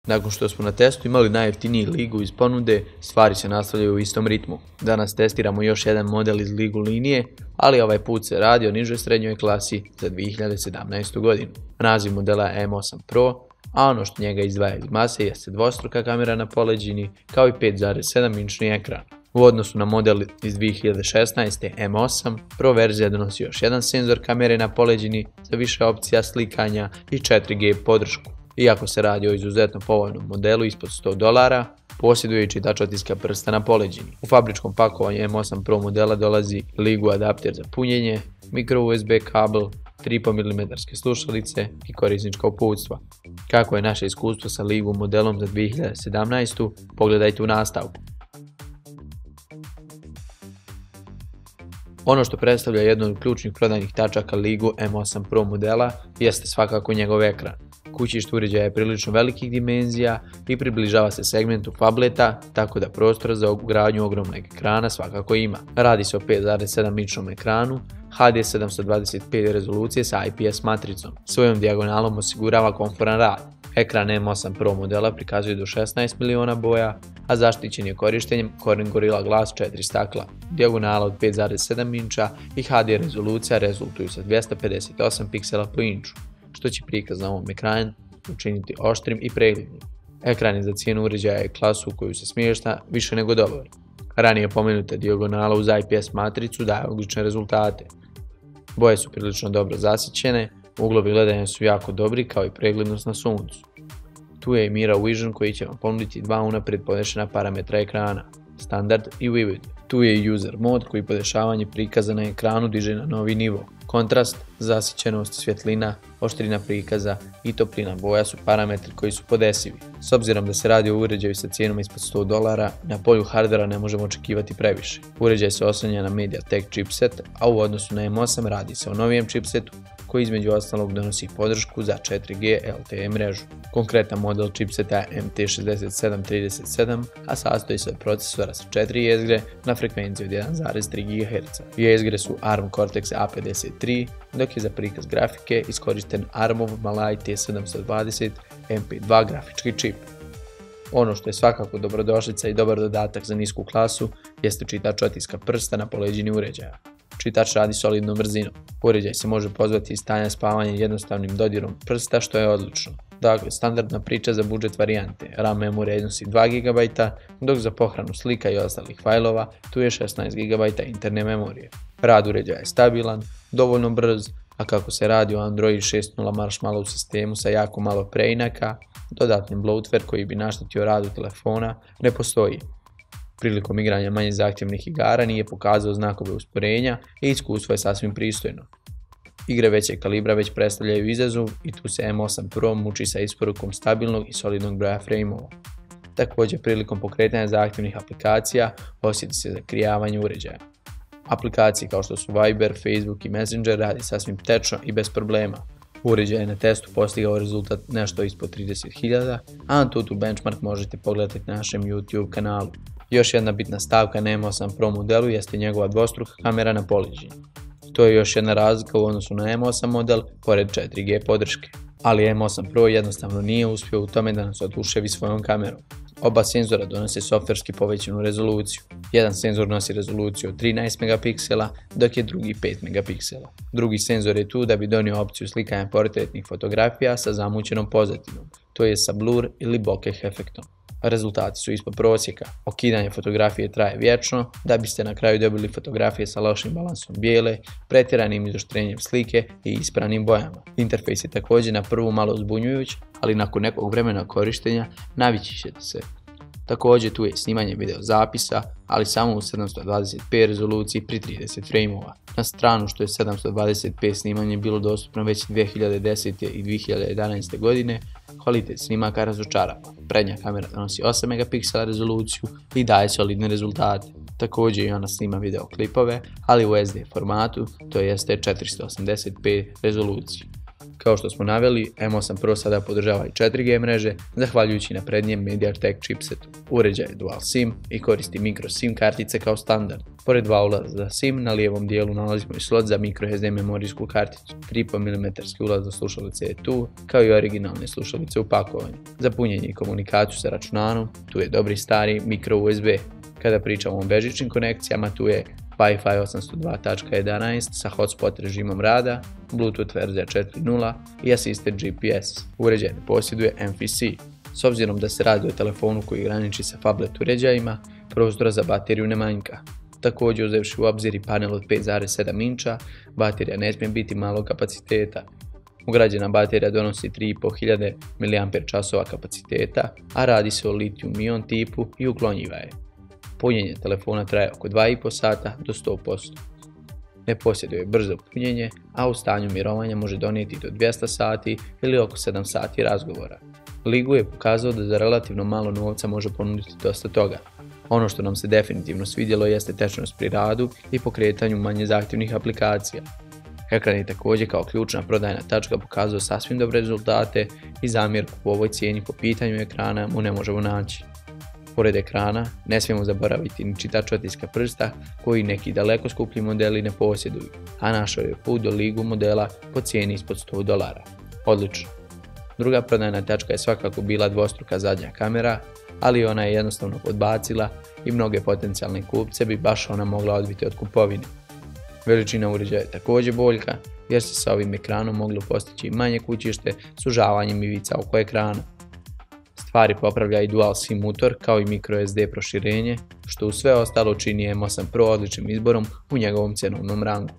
Nakon što smo na testu imali najjeftiniji Ligu iz ponude, stvari se nastavljaju u istom ritmu. Danas testiramo još jedan model iz Ligu linije, ali ovaj put se radi o nižoj srednjoj klasi za 2017. godinu. Naziv modela je M8 Pro, a ono što njega izdvaja iz mase jeste dvostruka kamera na poleđini kao i 5,7-inčni ekran. U odnosu na model iz 2016. M8, Pro verzija donosi još jedan senzor kamere na poleđini za više opcija slikanja i 4G podršku. Iako se radi o izuzetno povoljnom modelu ispod $100, posjeduje i čitač otiska prsta na poleđini. U fabričkom pakovanju M8 Pro modela dolazi Ligu adapter za punjenje, micro USB kabel, 3,5 mm slušalice i korisnička uputstva. Kako je naše iskustvo sa Ligu modelom za 2017. pogledajte u nastavku. Ono što predstavlja jednu od ključnih prodajnih tačaka Ligu M8 Pro modela jeste svakako njegov ekran. Kućište uređaja je prilično velikih dimenzija i približava se segmentu fableta, tako da prostora za ugradnju ogromnog ekrana svakako ima. Radi se o 5,7-inčnom ekranu, HD 720p rezolucije sa IPS matricom. Svojom dijagonalom osigurava komforan rad. Ekran M8 Pro modela prikazuje do 16 miliona boja, a zaštićen je korištenjem Corning Gorilla Glass 4 stakla. Dijagonala od 5,7 inča i HD rezolucija rezultuju sa 258 piksela po inču, što će prikaz na ovom ekranu učiniti oštrim i preglednim. Ekran je za cijenu uređaja i klasu u koju se smješta više nego dobar. Ranije pomenuta dijagonala uz IPS matricu daje odlične rezultate. Boje su prilično dobro zasićene, uglovi gledanja su jako dobri kao i preglednost na suncu. Tu je i Mirror Vision koji će vam ponuditi dva unaprijed podešena parametra ekrana, standard i vivid. Tu je i user mode koji podešavanje prikaza na ekranu diže na novi nivo. Kontrast, zasićenost, svjetlina, oštrina prikaza i toplina boja su parametri koji su podesivi. S obzirom da se radi o uređaju sa cijenom ispod $100, na polju hardvera ne možemo očekivati previše. Uređaj se oslanja na MediaTek chipset, a u odnosu na M8 radi se o novijem chipsetu koji između ostalog donosi podršku za 4G LTE mrežu. Konkretan model chipseta je MT6737, a sastoji se od procesora sa 4 jezgre na frekvenciji od 1,3 GHz. Jezgre su ARM Cortex A53, dok je za prikaz grafike iskorišten ARMov Malay T720 MP2 grafički čip. Ono što je svakako dobrodošlica i dobar dodatak za nisku klasu jeste čitač otiska prsta na poleđini uređaja. Čitač radi solidnom brzinom. Uređaj se može pozvati iz stanja spavanja jednostavnim dodirom prsta, što je odlično. Dakle, standardna priča za budžet varijante. RAM memorija iznosi 2 GB, dok za pohranu slika i ostalih fajlova tu je 16 GB interne memorije. Rad uređaja je stabilan, dovoljno brz, a kako se radi o Android 6.0 Marshmallow sistemu sa jako malo preinaka, dodatni bloatware koji bi naštetio radu telefona ne postoji. Prilikom igranja manje zahtjevnih igara nije pokazao znakove usporenja i iskustvo je sasvim pristojno. Igre većeg kalibra već predstavljaju izazov i tu se M8 Pro muči sa isporukom stabilnog i solidnog broja frameova. Također prilikom pokretanja zahtjevnih aplikacija osjeti se zakrijavanje uređaja. Aplikacije kao što su Viber, Facebook i Messenger radi sasvim tečno i bez problema. Uređaj je na testu postigao rezultat nešto ispod 30.000, a AnTuTu benchmark možete pogledati na našem YouTube kanalu. Još jedna bitna stavka na M8 Pro modelu jeste njegova dvostruka kamera na poleđini. To je još jedna razlika u odnosu na M8 model pored 4G podrške. Ali M8 Pro jednostavno nije uspio u tome da nas oduševi svojom kamerom. Oba senzora donose softverski povećanu rezoluciju. Jedan senzor nosi rezoluciju od 13 megapiksela, dok je drugi 5 megapiksela. Drugi senzor je tu da bi donio opciju slikanja portretnih fotografija sa zamućenom pozadinom, to je sa blur ili bokeh efektom. Rezultati su ispod prosjeka. Okidanje fotografije traje vječno, da biste na kraju dobili fotografije sa lošim balansom bijele, pretjeranim izoštrenjem slike i ispranim bojama. Interfejs je također na prvu malo zbunjujuć, ali nakon nekog vremena korištenja navići ćete se. Također tu je snimanje video zapisa, ali samo u 720p rezoluciji pri 30 frameova. Na stranu što je 720p snimanje bilo dostupno već 2010. i 2011. godine, kvalitet snimaka razočarava. Prednja kamera donosi 8 megapiksela rezoluciju i daje solidne rezultate. Također i ona snima video klipove, ali u SD formatu, to jeste 480p rezoluciji. Kao što smo naveli, M8 Pro sada podržava i 4G mreže, zahvaljujući naprednijem MediaTek chipsetu. Uređaj je Dual SIM i koristi micro SIM kartice kao standard. Pored dva ulaza za SIM, na lijevom dijelu nalazimo i slot za microSD memorijsku karticu, 3,5 mm ulaz za slušalice tu, kao i originalne slušalice u pakovanju. Za punjenje i komunikaciju sa računarom, tu je dobri stari micro USB. Kada pričamo o bežičnim konekcijama, tu je Wi-Fi 802.11 sa hotspot režimom rada, Bluetooth verzija 4.0 i Assisted GPS. Uređaj ne posjeduje MFC. S obzirom da se radi o telefonu koji graniči sa phablet uređajima, prostora za bateriju ne manjka. Također, uzevši u obzir i panel od 5,7 inča, baterija ne smije biti malog kapaciteta. Ugrađena baterija donosi 3500 mAh kapaciteta, a radi se o litijum-ion tipu i uklonjiva je. Punjenje telefona traje oko 2,5 sata do 100%. Ne posjeduje brzo punjenje, a u stanju mirovanja može donijeti do 200 sati ili oko 7 sati razgovora. Ligu je pokazao da za relativno malo novca može ponuditi dosta toga. Ono što nam se definitivno svidjelo jeste tečnost pri radu i pokretanju manje zahtjevnih aplikacija. Ekran je također kao ključna prodajna tačka pokazao sasvim dobre rezultate i zamjerku u ovoj cijeni po pitanju ekrana mu ne možemo naći. Pored ekrana, ne smijemo zaboraviti ni čitač otiska prsta koji neki daleko skuplji modeli ne posjeduju, a našao je put do ligu modela po cijeni ispod $100. Odlično. Druga prodajna tačka je svakako bila dvostruka zadnja kamera, ali ona je jednostavno podbacila i mnoge potencijalne kupce bi baš ona mogla odbiti od kupovine. Veličina uređaja je također boljka, jer se sa ovim ekranom moglo postići manje kućište sužavanjem ivica oko ekrana. Stvari popravlja i Dual SIM motor kao i microSD proširenje, što u sve ostalo čini M8 Pro odličnim izborom u njegovom cjenovnom rangu.